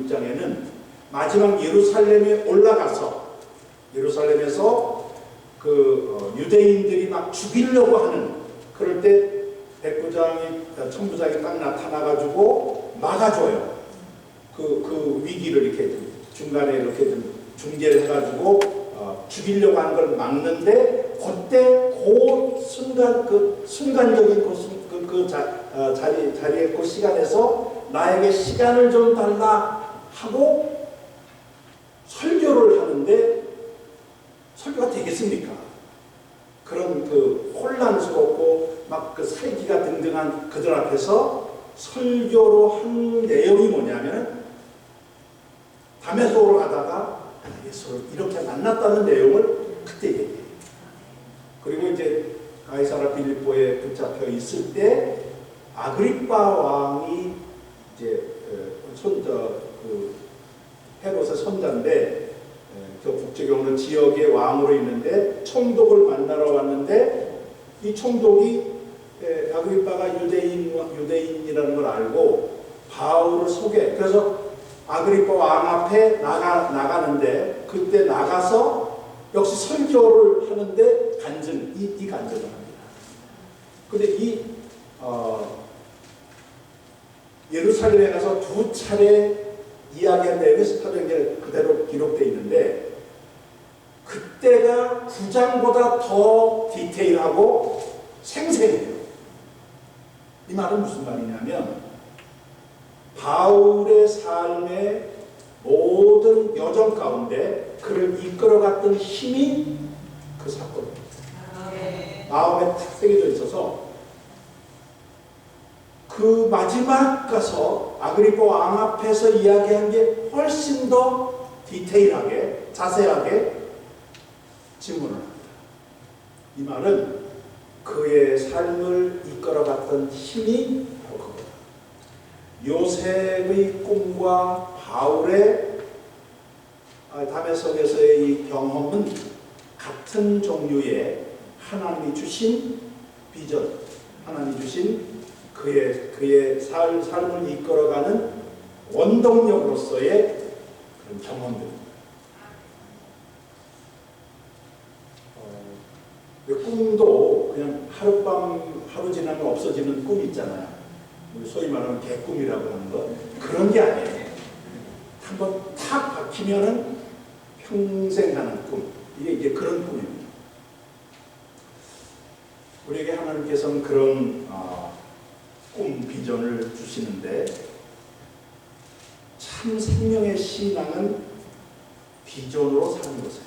16장에는 마지막 예루살렘에 올라가서 예루살렘에서 유대인들이 막 죽이려고 하는 그럴 때 백부장이 천부장이 딱 나타나가지고 막아줘요. 그 위기를 이렇게 중간에 이렇게 좀 중재를 해가지고 죽이려고 하는 걸 막는데 그때 그 순간 순간적인 자리에 그 시간에서 나에게 시간을 좀 달라 하고 설교를 하는데 설교가 되겠습니까? 그런 혼란스럽고 막 살기가 등등한 그들 앞에서 설교로 한 내용이 뭐냐면 다메섹으로 가다가 예수를 이렇게 만났다는 내용을 그때 얘기해요. 그리고 이제 가이사라 빌립보에 붙잡혀 있을 때 아그리빠 왕이 이제 헤롯의 손자인데 그 북쪽에 지역의 왕으로 있는데 총독을 만나러 왔는데 이 총독이 아그리빠가 유대인이라는 걸 알고 바울을 소개. 그래서 아그리빠 왕 앞에 나가는데 그때 나가서 역시 설교를 하는데 이 간증을 합니다. 근데 예루살렘에 가서 2차례 이야기한 내용이 사도행전에 그대로 기록되어 있는데 그때가 9장보다 더 디테일하고 생생해요. 이 말은 무슨 말이냐면 바울의 삶의 모든 여정 가운데 그를 이끌어갔던 힘이 그 사건입니다. 마음에 탁 새겨져 있어서 그 마지막 가서 아그리빠 왕 앞에서 이야기한 게 훨씬 더 디테일하게 자세하게 질문을 합니다. 이 말은 그의 삶을 이끌어갔던 힘이 바로 그거다. 요셉의 꿈과 바울의 다메섹에서의 이 경험은 같은 종류의 하나님이 주신 비전, 하나님이 주신 그의 삶을 이끌어가는 원동력으로서의 그런 경험들입니다. 꿈도 그냥 하루 지나면 없어지는 꿈 있잖아요. 소위 말하는 개꿈이라고 하는 거. 그런 게 아니에요. 한번 탁 박히면은 평생 가는 꿈. 이게 그런 꿈입니다. 우리에게 하나님께서는 그런 꿈, 비전을 주시는데 참 생명의 신앙은 비전으로 사는 것이에요.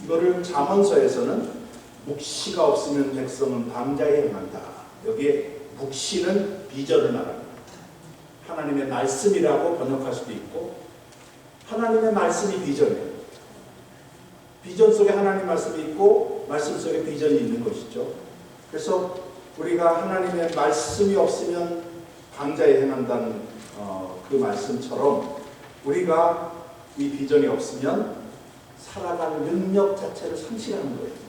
이거를 잠언서에서는 묵시가 없으면 백성은 밤자에 행한다. 여기에 묵시는 비전을 말합니다. 하나님의 말씀이라고 번역할 수도 있고 하나님의 말씀이 비전이에요. 비전 속에 하나님 말씀이 있고 말씀 속에 비전이 있는 것이죠. 그래서 우리가 하나님의 말씀이 없으면 방자에 행한다는 그 말씀처럼 우리가 이 비전이 없으면 살아가는 능력 자체를 상실하는 거예요.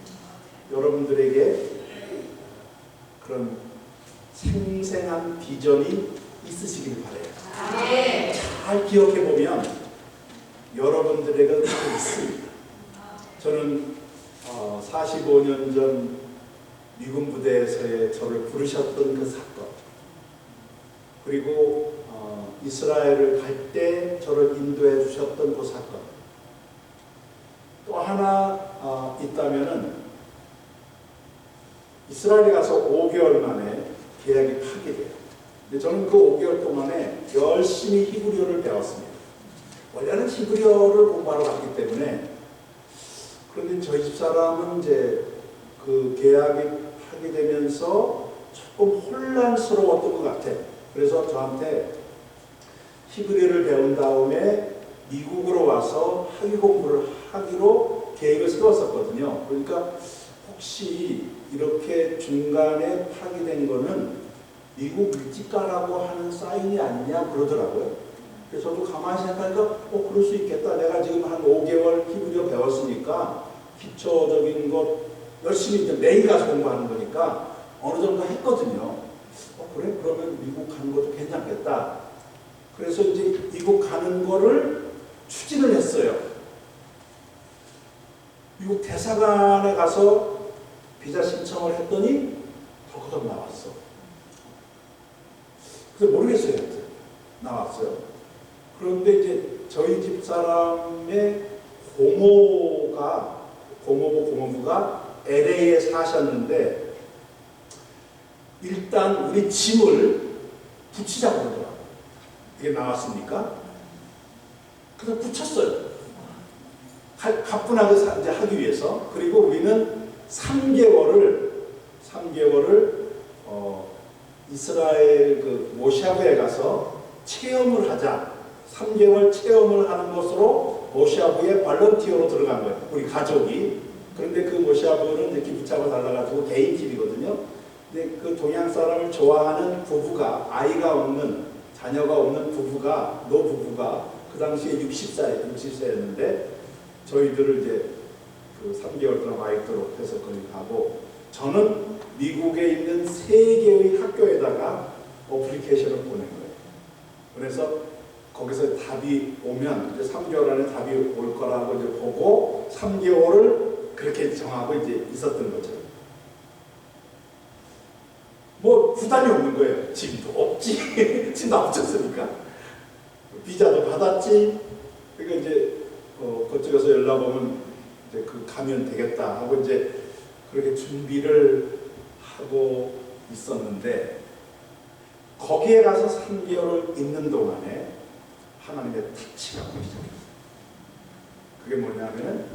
여러분들에게 그런 생생한 비전이 있으시길 바라요. 잘 기억해 보면 여러분들에게 있습니다. 저는 45년 전 미군 부대에서의 저를 부르셨던 그 사건, 그리고 이스라엘을 갈 때 저를 인도해 주셨던 그 사건, 또 하나 있다면은 이스라엘에 가서 5개월 만에 계약이 파기돼요. 근데 저는 그 5개월 동안에 열심히 히브리어를 배웠습니다. 원래는 히브리어를 공부하러 갔기 때문에. 그런데 저희 집사람은 이제 그 계약이 파기되면서 조금 혼란스러웠던 것 같아요. 그래서 저한테 히브리어를 배운 다음에 미국으로 와서 학위 공부를 하기로 계획을 세웠었거든요. 그러니까 혹시 이렇게 중간에 파기된 거는 미국 일찍 가라고 하는 사인이 아니냐 그러더라고요. 그래서 저도 가만히 생각하니까 그럴 수 있겠다. 내가 지금 한 5개월 히브리어 배웠으니까 기초적인 것 열심히 이제 매일 가서 공부하는 거니까 어느 정도 했거든요. 그래? 그러면 미국 가는 것도 괜찮겠다. 그래서 이제 미국 가는 거를 추진을 했어요. 미국 대사관에 가서 비자 신청을 했더니 덜커덕 나왔어. 그래서 모르겠어요. 나왔어요. 그런데 이제 저희 집 사람의 고모부가 LA에 사셨는데 일단 우리 짐을 붙이자고 그러더라고요. 이게 나왔습니까? 그래서 붙였어요. 가뿐하게 이제 하기 위해서. 그리고 우리는 3개월을 이스라엘 그 모샤브에 가서 체험을 하자. 3개월 체험을 하는 것으로 모샤브에 발런티어로 들어간 거예요. 우리 가족이. 그런데 그 모샤브는 이제 기부차가 달라가지고 개인 집이거든요. 근데 그 동양 사람을 좋아하는 부부가, 아이가 없는, 자녀가 없는 부부가, 노부부가 그 당시에 60세였는데 저희들을 이제 그 3개월 동안 와 있도록 해서 거기 가고, 저는 미국에 있는 3개의 학교에다가 어플리케이션을 보낸 거예요. 그래서 거기서 답이 오면 이제 3개월 안에 답이 올 거라고 이제 보고 3개월을 그렇게 정하고 이제 있었던 거죠. 뭐 부담이 없는 거예요. 짐도 없지. 짐도 안 붙였으니까. 비자도 받았지. 그러니까 이제 그쪽에서 연락 오면 이제 그 가면 되겠다 하고 이제 그렇게 준비를 하고 있었는데, 거기에 가서 3개월을 있는 동안에 하나님의 터치가 오기 시작했어요. 그게 뭐냐면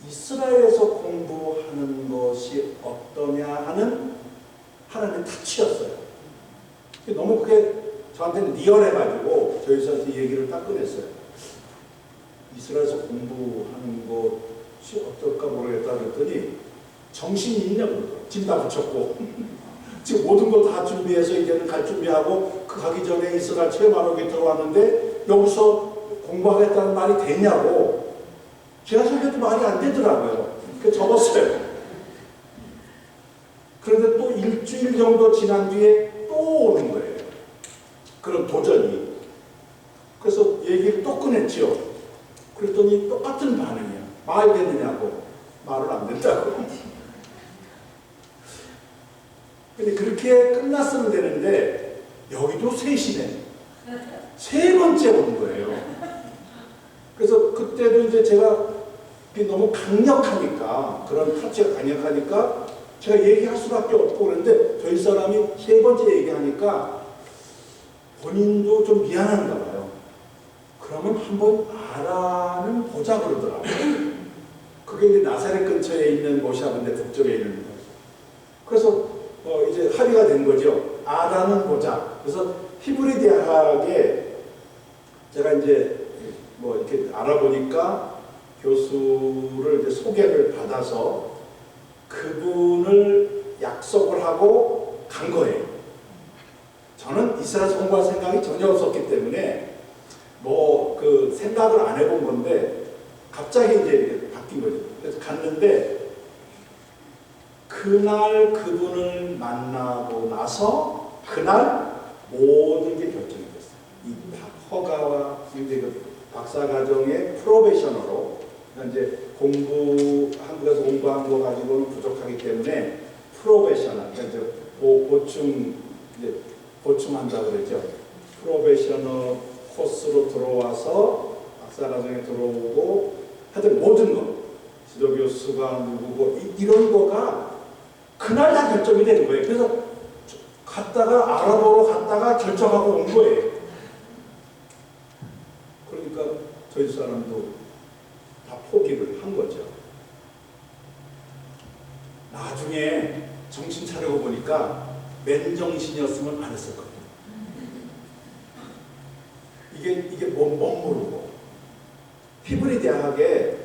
이스라엘에서 공부하는 것이 어떠냐 하는 하나님의 터치였어요. 너무 그게 저한테는 리얼해가지고 저희 저한테 얘기를 딱 꺼냈어요. 이스라엘에서 공부하는 것이 어떨까 모르겠다 그랬더니 정신이 있냐고. 짐 다 붙였고 지금 모든 거 다 준비해서 이제는 갈 준비하고 그 가기 전에 이스라엘 체험하러 들어왔는데 여기서 공부하겠다는 말이 되냐고. 제가 생각해도 말이 안 되더라고요. 그래서 접었어요. 그런데 또 일주일 정도 지난 뒤에 또 오는 거예요. 그런 도전이. 그래서 얘기를 또 꺼냈죠. 그랬더니 똑같은 반응이야. 말 되느냐고. 말을 안 된다고. 근데 그렇게 끝났으면 되는데 여기도 셋이네. 세 번째 온 거예요. 그래서 그때도 이제 제가 너무 강력하니까, 그런 터치가 강력하니까 제가 얘기할 수밖에 없고, 그런데 저희 사람이 세 번째 얘기하니까 본인도 좀 미안한가 봐요. 그러면 한번 알아는 보자 그러더라고요. 그게 이제 나사렛 근처에 있는 모샤브인데 북쪽에 있는 거예요. 그래서 이제 합의가 된 거죠. 알아는 보자. 그래서 히브리 대학에 제가 이제 뭐 이렇게 알아보니까 교수를 이제 소개를 받아서 그분을 약속을 하고 간 거예요. 저는 이스라엘 공부할 생각이 전혀 없었기 때문에 뭐 그 생각을 안 해본 건데 갑자기 이제 바뀐 거죠. 그래서 갔는데 그날 그분을 만나고 나서 그날 모든 게 결정이 됐어요. 이 허가와 이제 그 박사과정의 프로베셔너로, 이제 한국에서 공부한 거 가지고는 부족하기 때문에 프로베셔너, 그러니까 이제 보충한다고 그러죠. 프로베셔너 코스로 들어와서 박사과정에 들어오고 하여튼 모든 거, 지도교수가 누구고 이런 거가 그날 다 결정이 되는 거예요. 그래서 갔다가 알아보러 갔다가 결정하고 온 거예요. 그러니까 저희 사람도 다 포기를 한 거죠. 나중에 정신 차리고 보니까 맨정신이었으면 안 했을 거예요. 이게 모르고 히브리 대학에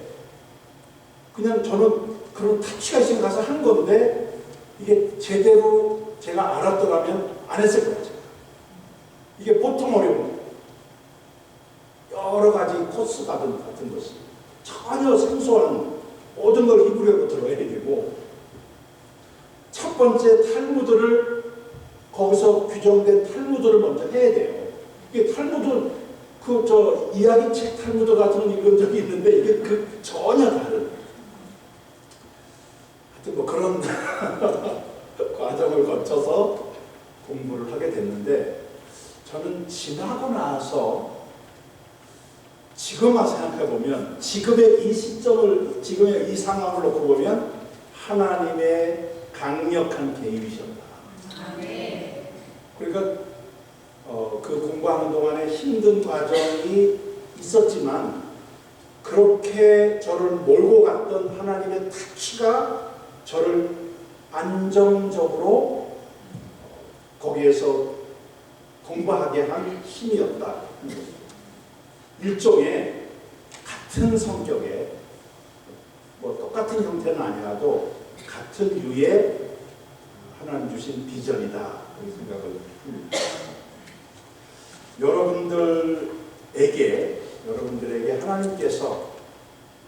그냥 저는 그런 타치가 있으면 가서 한 건데 이게 제대로 제가 알았더라면 안 했을 거예요. 이게 보통 어려운 여러 가지 코스 같은 것이 전혀 생소한 모든 걸 히브리어로 들어야 되고, 첫 번째 탈무드를 거기서 규정된 탈무드를 먼저 해야 돼요. 이게 탈무드 이야기 책 탈무드 같은 건 읽은 적이 있는데 이게 전혀 다른 하여튼 뭐 그런 과정을 거쳐서 공부를 하게 됐는데 저는 지나고 나서 지금 와서 생각해보면 지금의 이 시점을 지금의 이 상황을 놓고 보면 하나님의 강력한 개입이셨다. 그러니까 그 공부하는 동안에 힘든 과정이 있었지만 그렇게 저를 몰고 갔던 하나님의 터치가 저를 안정적으로 거기에서 공부하게 한 힘이었다. 일종의 같은 성격의 뭐 똑같은 형태는 아니라도 같은 유의 하나님 주신 비전이다. 그렇게 생각을 합니다. 여러분들에게 하나님께서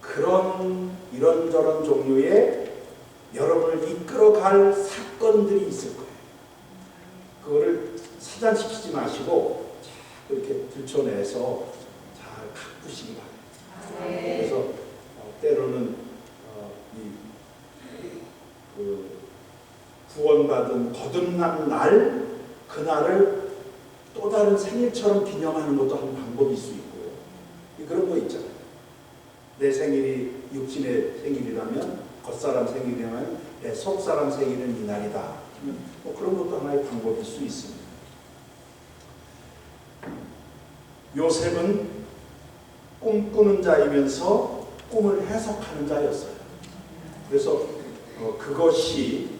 그런 이런저런 종류의 여러분을 이끌어갈 사건들이 있을 거예요. 그거를 사잔시키지 마시고 이렇게 들춰내서 잘 가꾸시기 바랍니다. 그래서 때로는 구원받은 거듭난 날 그날을 또 다른 생일처럼 기념하는 것도 한 방법일 수 있고요. 그런 거 있잖아요. 내 생일이 육신의 생일이라면 겉사람 생일이라면 내 속사람 생일은 이날이다. 뭐 그런 것도 하나의 방법일 수 있습니다. 요셉은 꿈꾸는 자이면서 꿈을 해석하는 자였어요. 그래서 그것이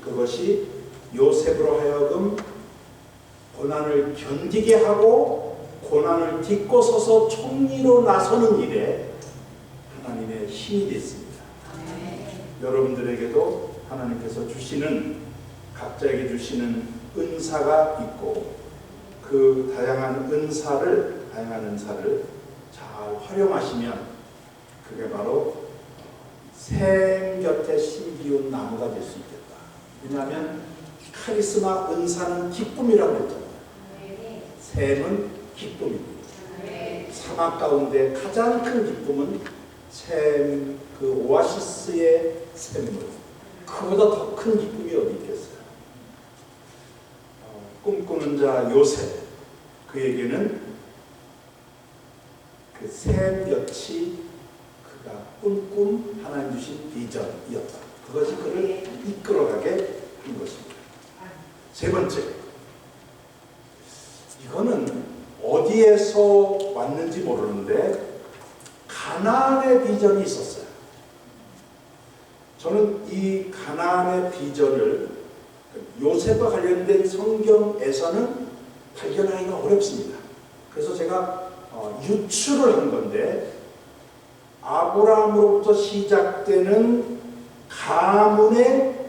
요셉으로 하여금 고난을 견디게 하고 고난을 딛고 서서 총리로 나서는 일에 하나님의 힘이 됐습니다. 여러분들에게도 하나님께서 주시는 각자에게 주시는 은사가 있고 그 다양한 은사를 잘 활용하시면 그게 바로 샘 곁에 심기운 나무가 될 수 있겠다. 왜냐하면 카리스마 은사는 기쁨이라고 했잖아요. 샘은 기쁨입니다. 사막 가운데 가장 큰 기쁨은 샘, 그 오아시스의 샘물. 그보다 더 큰 기쁨이 어디 있겠어요? 꿈꾸는 자 요셉, 그에게는 그 샘 곁이 그가 꿈꾼 하나님 주신 비전이었다. 그것이 그를 이끌어가게 한 것입니다. 세 번째, 이거는 어디에서 왔는지 모르는데 가나안의 비전이 있었어요. 저는 이 가나안의 비전을 요셉과 관련된 성경에서는 발견하기가 어렵습니다. 그래서 제가 유추를 한 건데 아브라함으로부터 시작되는 가문의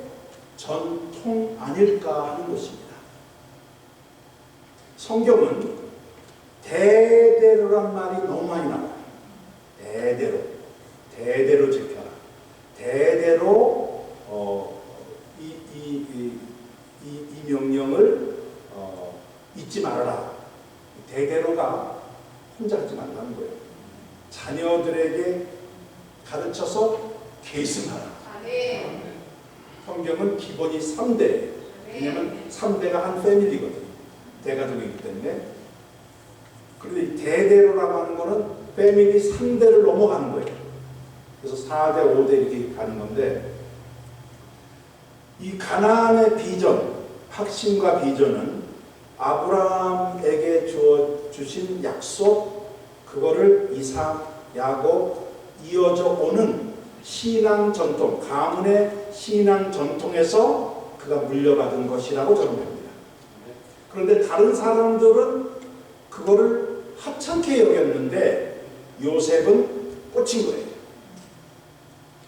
전통 아닐까 하는 것입니다. 성경은 대대로란 말이 너무 많이 나와요. 대대로 지켜라. 대대로 이 명령을 잊지 말아라. 대대로가 혼자 하지 말라는 거예요. 자녀들에게 가르쳐서 계승하라. 성경은 기본이 3대. 왜냐하면 3대가 한 패밀리거든요. 대가족이기 때문에. 그런데 이 대대로라고 하는 거는 패밀리 3대를 넘어가는 거예요. 그래서 4대, 5대 이렇게 가는 건데 이 가나안의 비전, 확신과 비전은 아브라함에게 주신 약속, 그거를 이삭, 야곱 이어져 오는 신앙 전통, 가문의 신앙 전통에서 그가 물려받은 것이라고 저는 봅니다. 그런데 다른 사람들은 그거를 하찮게 여겼는데 요셉은 꽂힌 거예요.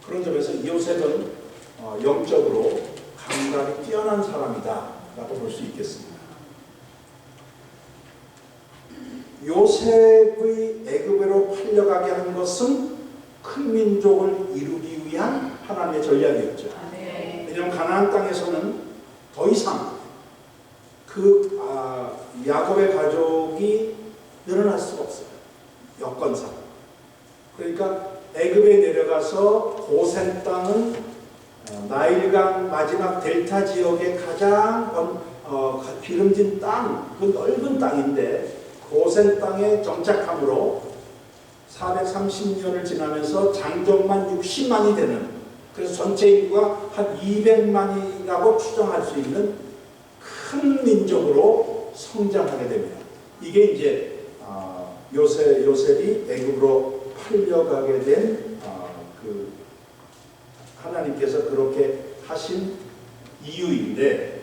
그런 점에서 요셉은 영적으로 감각이 뛰어난 사람이다 라고 볼 수 있겠습니다. 요셉의 애굽으로 팔려가게 한 것은 큰 민족을 이루기 위한 하나님의 전략이었죠. 왜냐하면 가나안 땅에서는 더 이상 야곱의 가족이 늘어날 수가 없어요. 여건상. 그러니까 애굽에 내려가서 고센 땅은 나일강 마지막 델타 지역의 가장 기름진 땅, 그 넓은 땅인데 고센 땅에 정착함으로 430년을 지나면서 장정만 60만이 되는, 그래서 전체 인구가 한 200만이라고 추정할 수 있는 큰 민족으로 성장하게 됩니다. 이게 이제 요셉이 애굽으로 팔려가게 된 그 하나님께서 그렇게 하신 이유인데,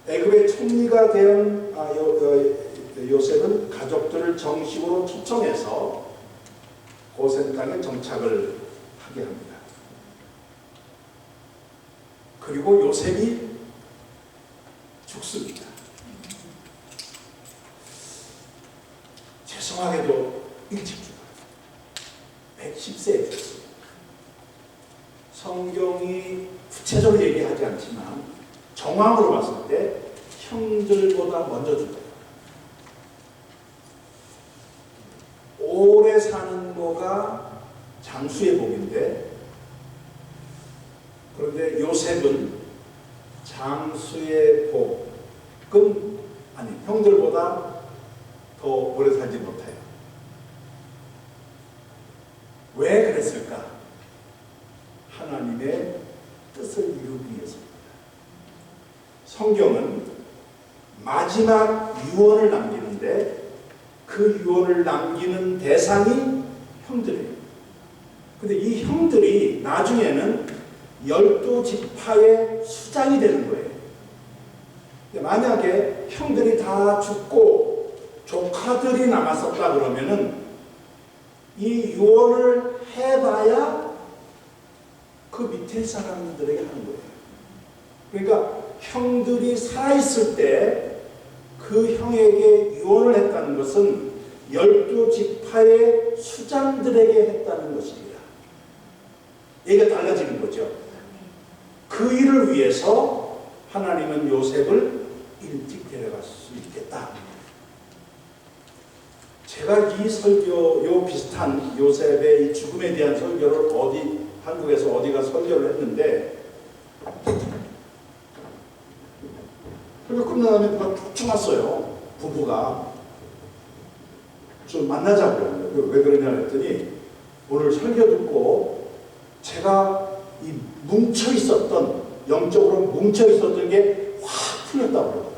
애굽의 총리가 된 요셉은 가족들을 정식으로 초청해서 고센 땅에 정착을 하게 합니다. 그리고 요셉이 죽습니다. 죄송하게도 일찍 죽어요. 110세에 죽습니다. 성경이 구체적으로 얘기하지 않지만 정황으로 봤을 때 형들보다 먼저 죽어요. 오래 사는 거가 장수의 복인데, 그런데 요셉은 장수의 복은 아니, 형들보다 더 오래 살지 못해요. 왜 그랬을까? 하나님의 뜻을 이루기 위해서입니다. 성경은 마지막 유언을 남기는데 그 유언을 남기는 대상이 형들이에요. 근데 이 형들이 나중에는 12지파의 수장이 되는 거예요. 만약에 형들이 다 죽고 조카들이 남았었다 그러면은 이 유언을 해봐야 그 밑에 사람들에게 하는 거예요. 그러니까 형들이 살아있을 때 그 형에게 유언을 했다는 것은 12지파의 수장들에게 했다는 것입니다. 얘기가 달라지는 거죠. 그 일을 위해서 하나님은 요셉을 일찍 데려갈 수 있겠다. 제가 이 설교, 요 비슷한 요셉의 이 죽음에 대한 설교를 한국에서 어디가 설교를 했는데, 설교 끝난 다음에 누가 쭉 왔어요. 부부가. 좀 만나자고요. 왜 그러냐 했더니, 오늘 설교 듣고 제가 이 영적으로 뭉쳐있었던 게 확 풀렸다고 그러더라고요.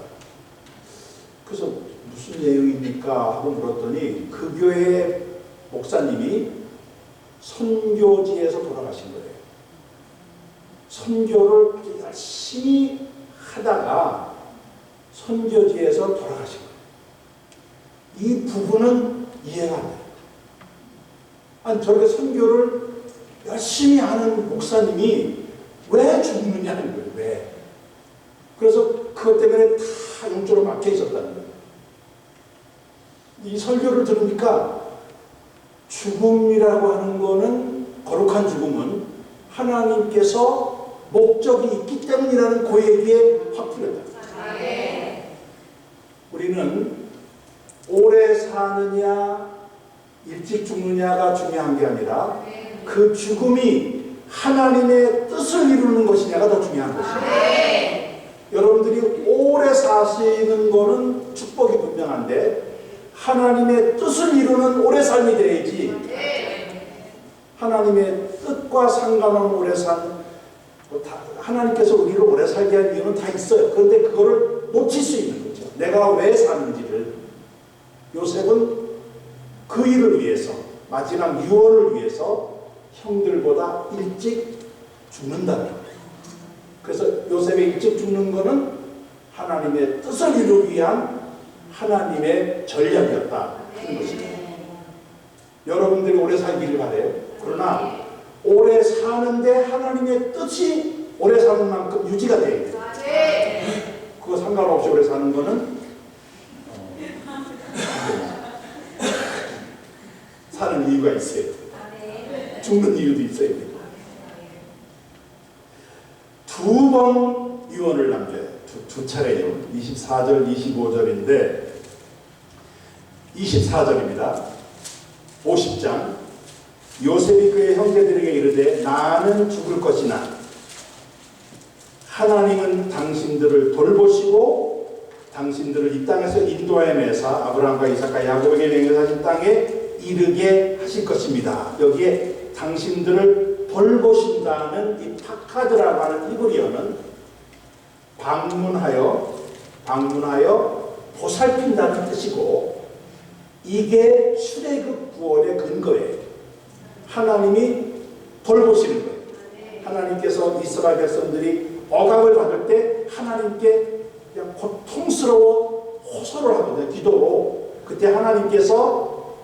그래서 무슨 내용입니까? 하고 물었더니 그 교회 목사님이 선교지에서 돌아가신 거예요. 선교를 열심히 하다가 선교지에서 돌아가신 거예요. 이 부분은 이해가 안 돼요. 아니, 저렇게 선교를 열심히 하는 목사님이 왜 죽느냐는 거예요. 왜? 그래서 그것 때문에 다 영적으로 막혀 있었다는 거예요. 이 설교를 들으니까 죽음이라고 하는 거는, 거룩한 죽음은 하나님께서 목적이 있기 때문이라는 그 얘기에 확 풀렸다. 우리는 오래 사느냐 일찍 죽느냐가 중요한 게 아니라 그 죽음이 하나님의 뜻을 이루는 것이냐가 더 중요한 것입니다. 여러분들이 오래 사시는 거는 축복이 분명한데 하나님의 뜻을 이루는 오래 삶이 돼야지, 하나님의 뜻과 상관없는 오래 산, 하나님께서 우리를 오래 살게 한 이유는 다 있어요. 그런데 그거를 놓칠 수 있는 거죠. 내가 왜 사는지를. 요셉은 그 일을 위해서, 마지막 유언을 위해서 형들보다 일찍 죽는다는 거예요. 그래서 요셉이 일찍 죽는 것은 하나님의 뜻을 이루기 위한 하나님의 전략이었다 하는 것입니다. 여러분들이 오래 살기를 바래요. 그러나 오래 사는데 하나님의 뜻이 오래 사는 만큼 유지가 돼야 돼요. 그거 상관없이 오래 사는 거는 사는 이유가 있어야 돼요. 죽는 이유도 있어야 돼요. 두 번 유언을 남겨요. 두 차례요. 24절, 25절인데 24절입니다. 50장. 요셉이 그의 형제들에게 이르되 나는 죽을 것이나 하나님은 당신들을 돌보시고 당신들을 이 땅에서 인도하여 내사 아브라함과 이삭과 야곱에게 맹세하신 땅에 이르게 하실 것입니다. 여기에 당신들을 돌보신다는 이 파카드라고 하는 히브리어는 방문하여 보살핀다는 뜻이고, 이게 출애굽 구원의 근거예요. 하나님이 돌보시는 거예요. 하나님께서 이스라엘 백성들이 억압을 받을 때 하나님께 그냥 고통스러워 호소를 하거든요. 기도로. 그때 하나님께서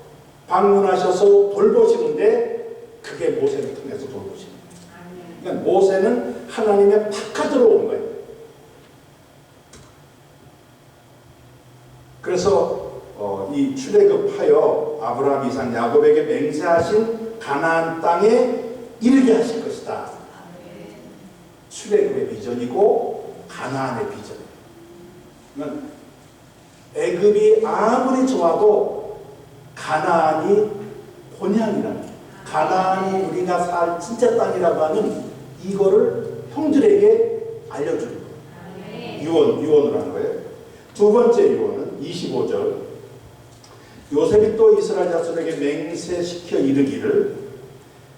방문하셔서 돌보시는데 그게 모세를 통해서 돌보시는 거예요. 그러니까 모세는 하나님의 파카드로 온 거예요. 그래서 이 출애굽하여 아브라함, 이삭, 야곱에게 맹세하신 가나안 땅에 이르게 하실 것이다. 출애굽의 비전이고 가나안의 비전이에요. 그러니까 애굽이 아무리 좋아도 가나안이 본향이라는, 가나안이 우리가 살 진짜 땅이라고 하는 이거를 형들에게 알려주는 거예요. 유언을 하는 거예요. 두 번째 유언은 25절. 요셉이 또 이스라엘 자손에게 맹세시켜 이르기를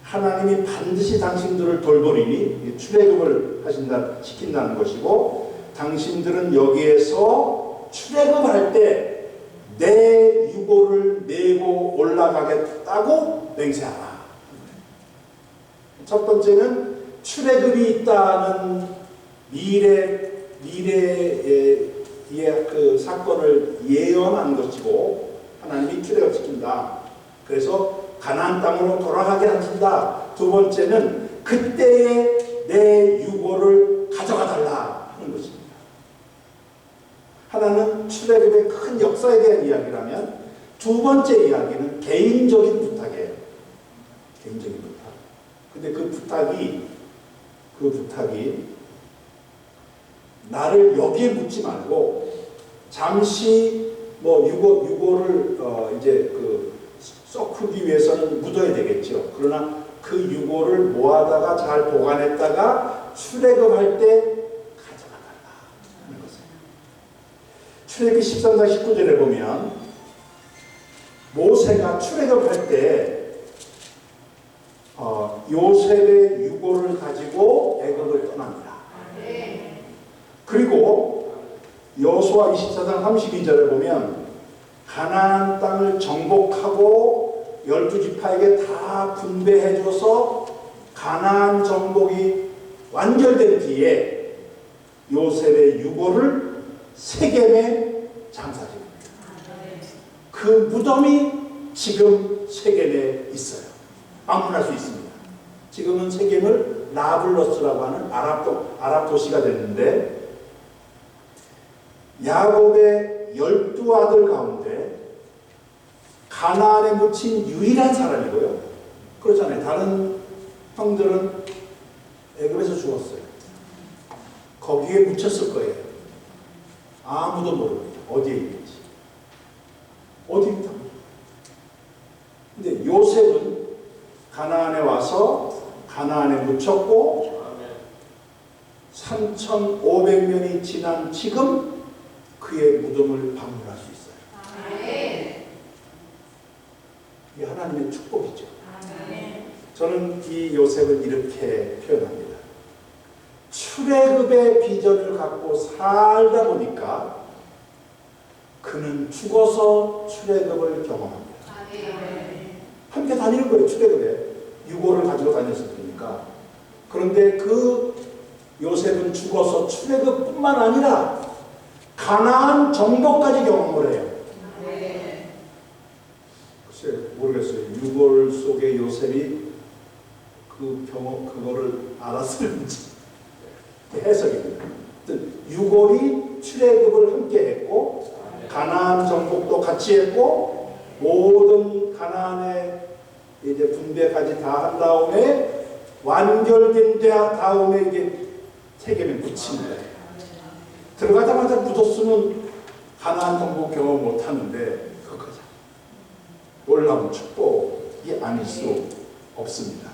하나님이 반드시 당신들을 돌보리니, 출애굽을 시킨다는 것이고, 당신들은 여기에서 출애굽할 때 내 유고를 메고 올라가겠다고 맹세하라. 첫 번째는 출애굽이 있다는 미래의 그 사건을 예언한 것이고, 하나님이 출애굽시킨다. 그래서 가나안 땅으로 돌아가게 하신다. 두 번째는 그때의 내 유고를 가져가 달라 하는 것입니다. 하나는 출애굽의 큰 역사에 대한 이야기라면, 두 번째 이야기는 개인적인 부탁이에요. 개인적인 부탁. 근데 그 부탁이 나를 여기에 묻지 말고 잠시 유고를 이제 썩히기 위해서는 묻어야 되겠죠. 그러나 그 유고를 모아다가 잘 보관했다가 출애굽할 때 가져가달라 하는 것입니다. 출애굽기 13장 19절에 보면 모세가 출애굽할 때 요셉의 유고를 가지고 애굽을 떠납니다. 그리고 여호수아 24장 32절에 보면 가나안 땅을 정복하고 12지파에게 다 분배해줘서 가나안 정복이 완결된 뒤에 요셉의 유고를 세겜에 장사됩니다. 그 무덤이 지금 세겜에 있어요. 방문할 수 있습니다. 지금은 세겜을 나블러스라고 하는 아랍 도시가 됐는데, 야곱의 12아들 가운데 가나안에 묻힌 유일한 사람이고요. 그렇잖아요. 다른 형들은 애굽에서 죽었어요. 거기에 묻혔을 거예요. 아무도 모릅니다. 어디에 있는지. 어디입니까? 근데 요셉은 가나안에 와서 가나안에 묻혔고 3,500년이 지난 지금 그의 무덤을 방문할 수 있어요. 이게 하나님의 축복이죠. 저는 이 요셉을 이렇게 표현합니다. 출애굽의 비전을 갖고 살다 보니까 그는 죽어서 출애굽을 경험합니다. 함께 다니는 거예요. 출애굽에 유고를 가지고 다녔을 테니까. 그런데 그 요셉은 죽어서 출애굽뿐만 아니라 가나안 정복까지 경험을 해요. 글쎄 모르겠어요. 유골 속에 요셉이 그거를 알았을지 해석입니다. 유골이 출애굽을 함께 했고 가나안 정복도 같이 했고 모든 가나안의 이제 분배까지 다 한 다음에 완결된 다음에 이제 세겜에 묻힌 거예요. 들어가자마자 묻었으면 가나안 정복 경험 못 하는데 그거죠. 놀라운 축복이 아닐 수 없습니다.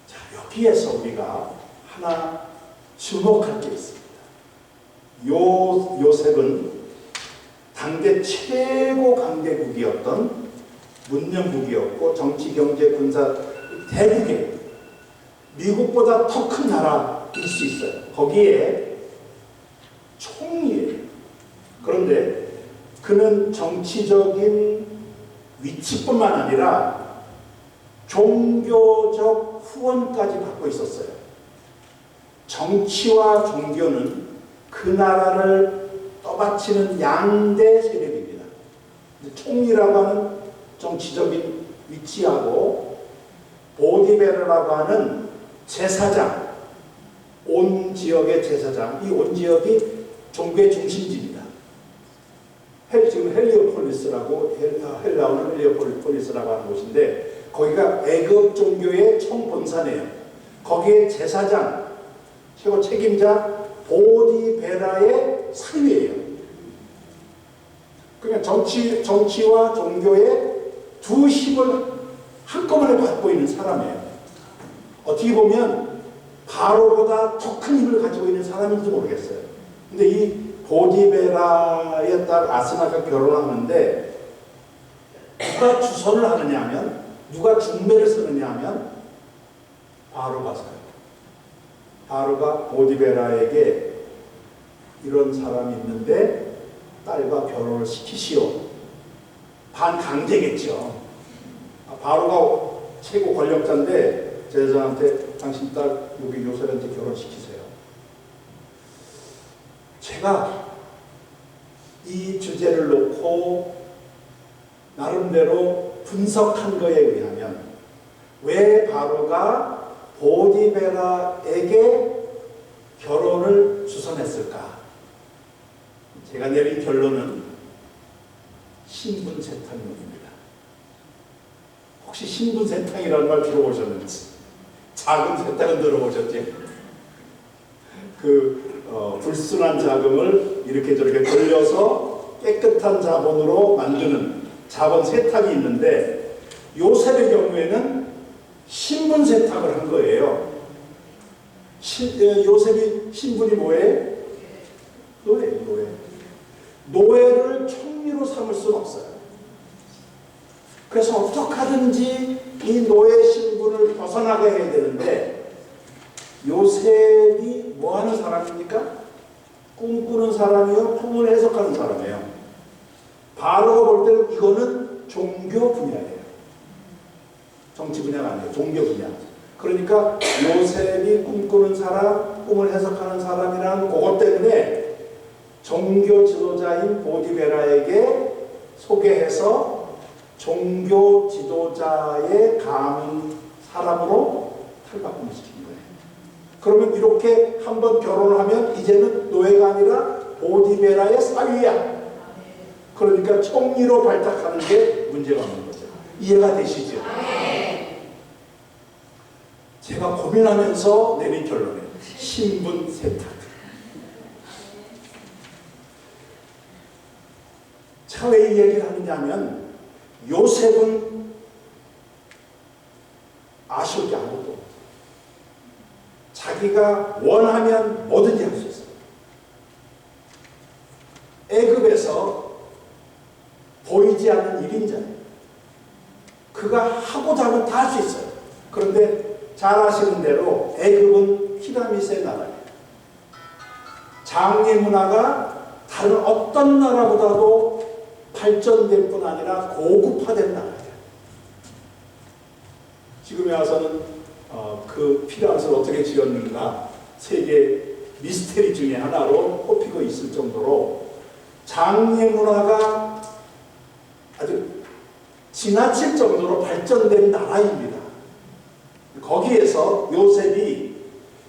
자, 여기에서 우리가 하나 주목할 게 있습니다. 요셉은 당대 최고 강대국이었던 문명국이었고 정치, 경제, 군사 대국의 미국보다 더 큰 나라일 수 있어요. 거기에 총리예요. 그런데 그는 정치적인 위치뿐만 아니라 종교적 후원까지 받고 있었어요. 정치와 종교는 그 나라를 떠받치는 양대 세력입니다. 총리라고 하는 정치적인 위치하고 보디베라라고 하는 제사장, 온 지역의 제사장, 이 온 지역이 종교의 중심지입니다. 지금 헬리오폴리스라고, 헬라어는 헬리오폴리스라고 하는 곳인데 거기가 애굽 종교의 총본사네요. 거기에 제사장, 최고 책임자 보디베라의 사위예요. 그러니까 정치와 종교의 두 힘을 한꺼번에 받고 있는 사람이에요. 어떻게 보면 바로보다 더 큰 힘을 가지고 있는 사람인지 모르겠어요. 근데 이 보디베라의 딸 아스나가 결혼하는데 누가 주선을 하느냐 하면, 누가 중매를 쓰느냐 하면 바로가 서요. 바로가 보디베라에게 이런 사람이 있는데 딸과 결혼을 시키시오. 반강제겠죠. 바로가 최고 권력자인데 제사장한테 당신 딸 여기 요셉한테 결혼시키세요. 제가 이 주제를 놓고 나름대로 분석한 거에 의하면 왜 바로가 보디베라에게 결혼을 주선했을까? 제가 내린 결론은 신분 세탁론입니다. 혹시 신분 세탁이라는 말 들어보셨는지? 자금 세탁은 들어보셨지? 불순한 자금을 이렇게 저렇게 돌려서 깨끗한 자본으로 만드는 자본 세탁이 있는데 요셉의 경우에는 신분 세탁을 한 거예요. 요셉이 신분이 뭐예요? 노예. 노예를 총리로 삼을 수는 없어요. 그래서 어떻게 하든지 이 노예 신분을 벗어나게 해야 되는데 요셉이 뭐 하는 사람입니까? 꿈꾸는 사람이요, 꿈을 해석하는 사람이에요. 바로가 볼 때는 이거는 종교 분야예요. 정치 분야가 아니에요. 종교 분야. 그러니까 요셉이 꿈꾸는 사람, 꿈을 해석하는 사람이라는 그것 때문에 종교 지도자인 보디베라에게 소개해서 종교 지도자의 가문 사람으로 탈바꿈을 시킨 거예요. 그러면 이렇게 한번 결혼을 하면 이제는 노예가 아니라 보디베라의 사위야. 그러니까 총리로 발탁하는 게 문제가 없는 거죠. 이해가 되시죠? 제가 고민하면서 내린 결론은 신분 세탁. 자, 왜 이 얘기를 하느냐면 요셉은 아쉬울 게 아무것도 없어요. 자기가 원하면 뭐든지 할 수 있어요. 애굽에서 보이지 않는 1인자예요. 그가 하고자 하면 다 할 수 있어요. 그런데 잘 아시는 대로 애굽은 피라미드의 나라예요. 장례 문화가 다른 어떤 나라보다도 발전될 뿐 아니라 고급화된 나라예요. 지금에 와서는 그 피라미드를 어떻게 지었는가 세계 미스테리 중에 하나로 꼽히고 있을 정도로 장례 문화가 아주 지나칠 정도로 발전된 나라입니다. 거기에서 요셉이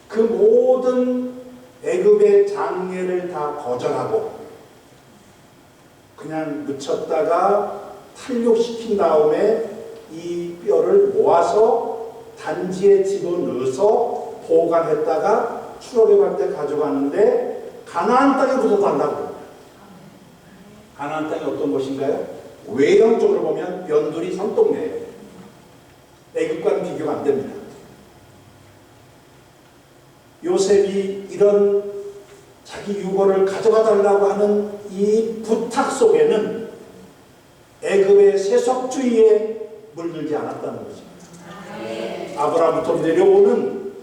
그 모든 애굽의 장례를 다 거절하고 그냥 묻혔다가 탈육시킨 다음에 이 뼈를 모아서 단지에 집어넣어서 보관했다가 추록에 갈 때 가져가는데 가나안 땅에 묻어달라고 합니다. 가나안 땅이 어떤 곳인가요? 외형적으로 보면 변두리 산동네예요. 애굽과는 비교가 안 됩니다. 요셉이 이런 자기 유고를 가져가 달라고 하는 이 부탁 속에는 애굽의 세속주의에 물들지 않았다는 것입니다. 아브라함부터 내려오는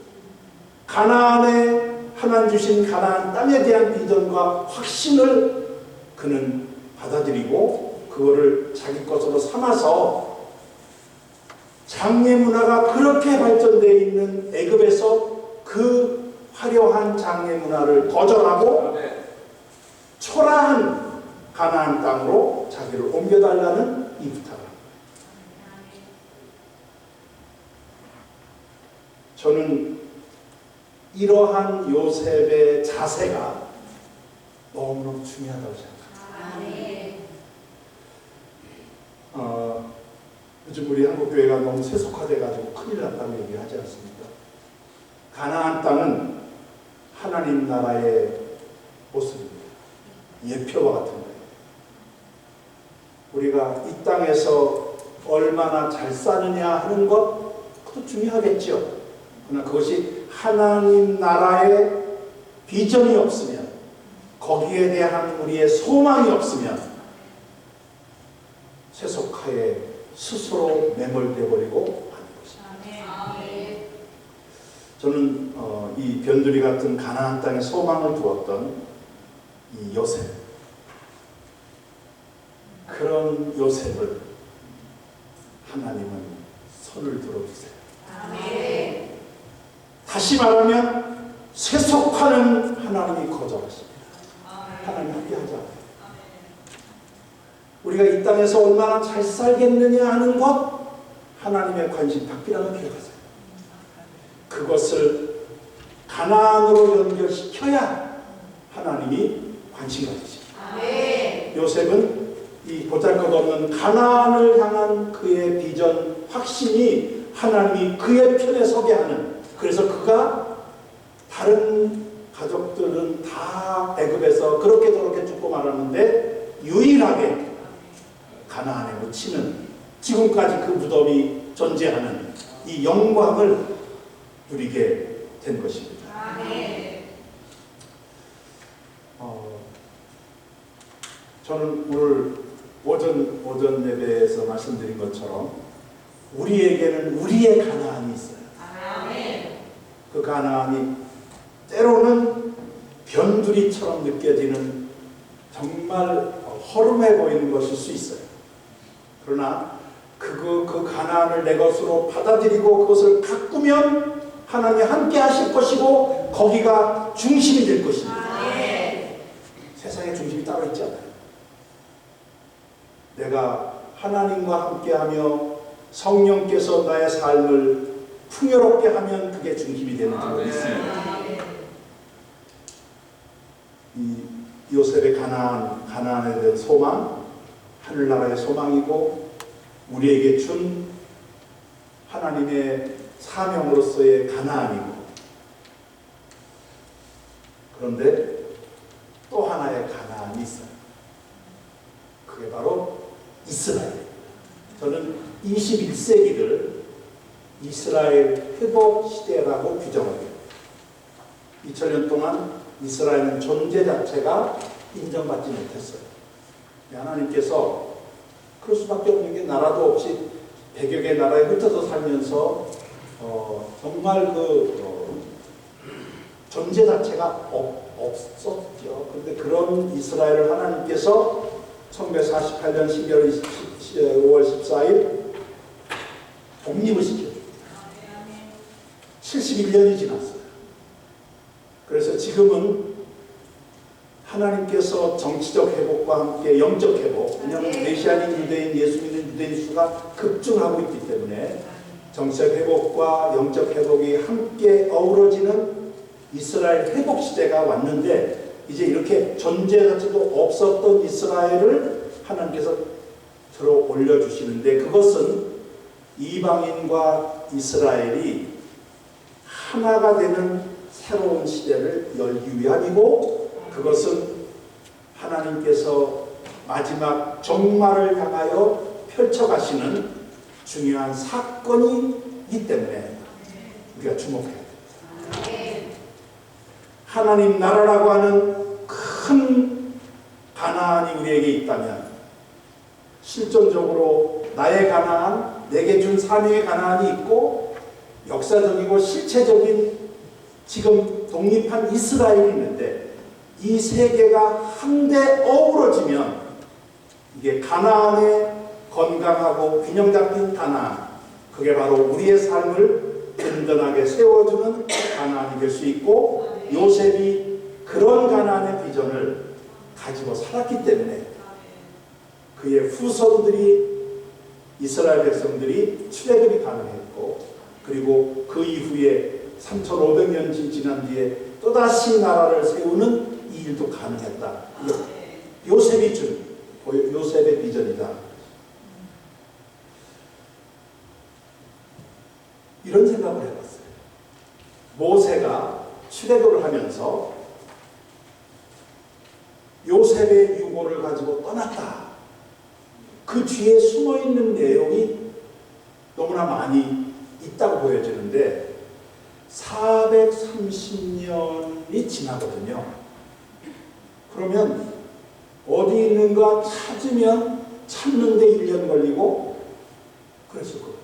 가나안에 하나님 주신 가나안 땅에 대한 비전과 확신을 그는 받아들이고 그거를 자기 것으로 삼아서 장례 문화가 그렇게 발전되어 있는 애굽에서 그 화려한 장례 문화를 거절하고 초라한 가나안 땅으로 자기를 옮겨달라는 이 부탁을 합니다. 저는 이러한 요셉의 자세가 너무너무 중요하다고 생각합니다. 요즘 우리 한국교회가 너무 세속화돼가지고 큰일 났다고 얘기하지 않습니까? 가나안 땅은 하나님 나라의 모습입니다. 예표와 같은 거예요. 우리가 이 땅에서 얼마나 잘 사느냐 하는 것, 그것도 중요하겠죠. 그러나 그것이 하나님 나라의 비전이 없으면, 거기에 대한 우리의 소망이 없으면 세속화에 스스로 매몰돼 버리고 하는 것입니다. 저는 이 변두리 같은 가나안 땅에 소망을 두었던 이 요셉, 그런 요셉을 하나님은 손을 들어주세요. 다시 말하면 세속화는 하나님이 거절하십니다. 하나님 함께하지 않아요. 우리가 이 땅에서 얼마나 잘 살겠느냐 하는 것, 하나님의 관심 받기라는 기억하세요. 그것을 가나안으로 연결시켜야 하나님이 관심 가지십니다. 요셉은 이 보잘것없는 가나안을 향한 그의 비전, 확신이 하나님이 그의 편에 서게 하는, 그래서 그가 다른 가족들은 다 애굽에서 그렇게 저렇게 죽고 말았는데 유일하게 가나안에 묻히는, 지금까지 그 무덤이 존재하는 이 영광을 누리게 된 것입니다. 저는 오늘 오전 예배에서 말씀드린 것처럼 우리에게는 우리의 가나안이 있어요. 그 가나안이 때로는 변두리처럼 느껴지는 정말 허름해 보이는 것일 수 있어요. 그러나 그 가나안을 내 것으로 받아들이고 그것을 가꾸면 하나님이 함께 하실 것이고 거기가 중심이 될 것입니다. 세상에 중심이 따로 있지 않아요. 내가 하나님과 함께하며 성령께서 나의 삶을 풍요롭게 하면 그게 중심이 되는 줄 믿습니다. 이 요셉의 가나안에 대한 소망, 하늘나라의 소망이고 우리에게 준 하나님의 사명으로서의 가나안이고, 그런데 또 하나의 가나안이 있어요. 그게 바로 이스라엘입니다. 저는 21세기를 이스라엘 회복 시대라고 규정합니다. 2000년 동안 이스라엘은 존재 자체가 인정받지 못했어요. 하나님께서 그럴 수밖에 없는 게 나라도 없이 100여 개 나라에 흩어져 살면서 정말 존재 자체가 없었죠. 그런데 그런 이스라엘을 하나님께서 1948년 5월 14일 독립을 시켜줍니다. 71년이 지났어요. 그래서 지금은 하나님께서 정치적 회복과 함께 영적 회복, 왜냐하면 메시아닌 유대인, 예수 믿는 유대인 수가 급증하고 있기 때문에 정치적 회복과 영적 회복이 함께 어우러지는 이스라엘 회복 시대가 왔는데, 이제 이렇게 존재 자체도 없었던 이스라엘을 하나님께서 들어 올려주시는데, 그것은 이방인과 이스라엘이 하나가 되는 새로운 시대를 열기 위함이고, 그것은 하나님께서 마지막 종말을 향하여 펼쳐가시는 중요한 사건이기 때문에 우리가 주목해야 됩니다. 하나님 나라라고 하는 큰 가나안이 우리에게 있다면 실존적으로 나의 가나안, 내게 준 사명의 가나안이 있고 역사적이고 실체적인 지금 독립한 이스라엘이 있는데 이 세 개가 한데 어우러지면 이게 가나안의 건강하고 균형 잡힌 가나안, 그게 바로 우리의 삶을 든든하게 세워주는 가나안이 될 수 있고 요셉이 그런 가나안의 비전을 가지고 살았기 때문에 그의 후손들이 이스라엘 백성들이 출애굽이 가능했고 그리고 그 이후에 3,500년 지난 뒤에 또다시 나라를 세우는 이 일도 가능했다. 요셉이 준 요셉의 비전이다. 이런 생각을 해봤어요. 모세가 출애굽을 하면서 요셉의 유고를 가지고 떠났다. 그 뒤에 숨어있는 내용이 너무나 많이 있다고 보여지는데 430년이 지나거든요. 그러면 어디 있는가 찾는데 1년 걸리고 그랬을 거예요.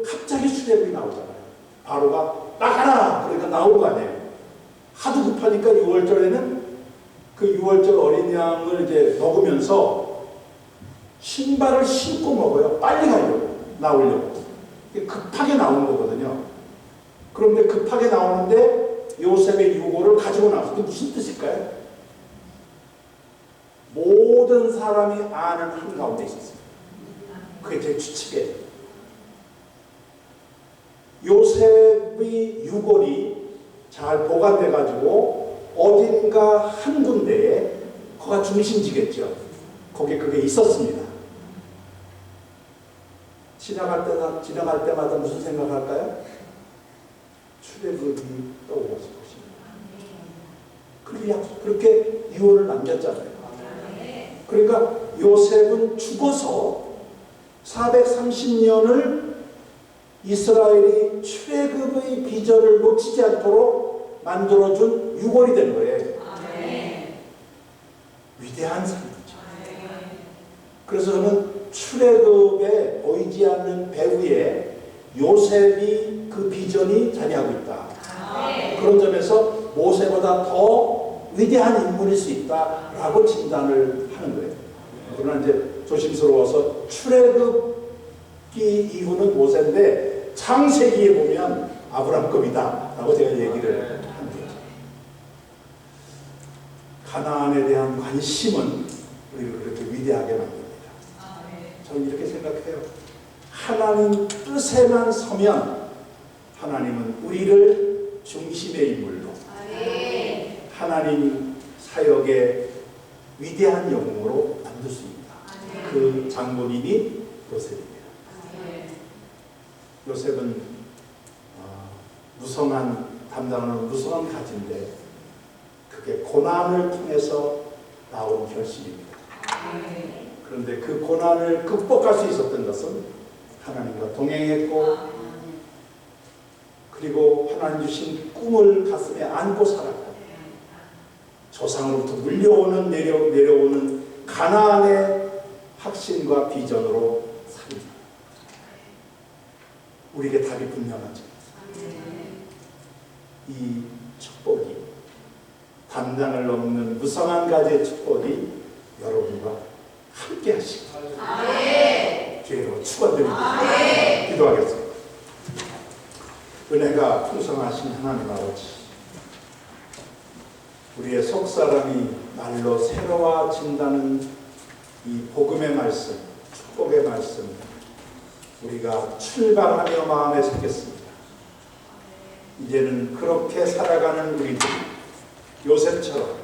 갑자기 출애굽이 나오잖아요. 바로가 나가라! 그러니까 나온 거 아니에요. 하도 급하니까 6월절에는 그 6월절 어린 양을 이제 먹으면서 신발을 신고 먹어요. 빨리 가려고, 나오려고. 급하게 나오는 거거든요. 그런데 급하게 나오는데 요셉의 유고를 가지고 나와서 그게 무슨 뜻일까요? 모든 사람이 아는 한가운데 있었어요. 그게 제 추측이에요. 요셉의 유골이 잘 보관돼 가지고 어딘가 한 군데에 거가 중심지겠죠. 거기에 그게 있었습니다. 지나갈 때마다 무슨 생각할까요? 출애굽이 떠올랐을 것입니다. 그렇게 유언을 남겼잖아요. 그러니까 요셉은 죽어서 430년을 이스라엘이 출애굽의 비전을 놓치지 않도록 만들어준 유골이 된 거예요. 위대한 삶이죠. 그래서 저는 출애굽에 보이지 않는 배후에 요셉이 그 비전이 자리하고 있다. 그런 점에서 모세보다 더 위대한 인물일 수 있다라고 진단을 하는 거예요. 그러나 이제 조심스러워서 출애굽기 이후는 모세인데 창세기에 보면 아브람급이다라고 제가 얘기를 하는 거죠. 가나안에 대한 관심은 우리를 그렇게 위대하게 만듭니다. 저는 이렇게 생각해요. 하나님 뜻에만 서면 하나님은 우리를 중심의 인물로 하나님 사역의 위대한 영웅으로 만들 수 있다. 그 장본인이 요셉입니다. 요셉은 담당하는 무성한 가지인데 그게 고난을 통해서 나온 결실입니다. 그런데 그 고난을 극복할 수 있었던 것은 하나님과 동행했고 그리고 하나님 주신 꿈을 가슴에 안고 살았고 조상으로부터 물려오는 내려오는 가나안의 확신과 비전으로 살입니다. 우리에게 답이 분명하죠. 이 축복이 담당을 넘는 무성한 가지의 축복이 여러분과 함께 하시고 주의로 축원드립니다. 기도하겠습니다. 은혜가 풍성하신 하나님 아버지, 우리의 속사람이 날로 새로워진다는 이 복음의 말씀, 축복의 말씀 우리가 출발하며 마음에 새겼습니다. 이제는 그렇게 살아가는 우리들이 요셉처럼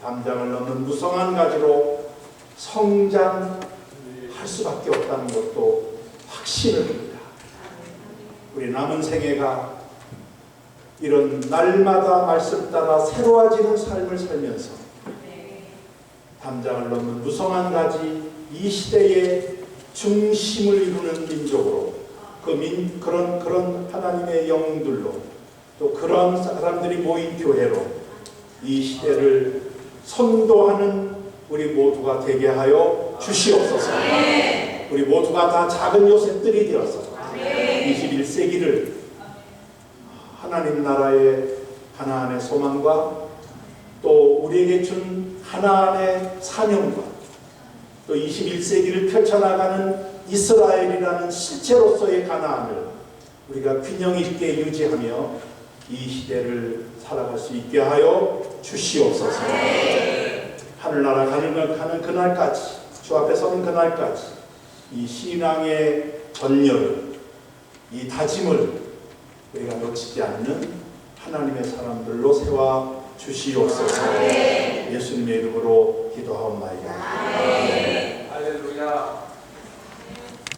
담장을 넘는 무성한 가지로 성장할 수밖에 없다는 것도 확신을 합니다. 우리 남은 생애가 이런 날마다 말씀 따라 새로워지는 삶을 살면서 담장을 넘는 무성한 가지 이 시대의 중심을 이루는 민족으로 그런 하나님의 영들로 또 그런 사람들이 모인 교회로 이 시대를 선도하는 우리 모두가 되게 하여 주시옵소서. 우리 모두가 다 작은 요셉들이 되어서 21세기를 하나님 나라의 하나님의 소망과 또 우리에게 준 하나님의 사명과 또 21세기를 펼쳐나가는 이스라엘이라는 실체로서의 가나안을 우리가 균형 있게 유지하며 이 시대를 살아갈 수 있게 하여 주시옵소서. 하늘나라 가는 그날까지, 주 앞에 서는 그날까지 이 신앙의 전열을, 이 다짐을 우리가 놓치지 않는 하나님의 사람들로 세워 주시옵소서. 예수님의 이름으로 기도하옵나이다. 할렐루야.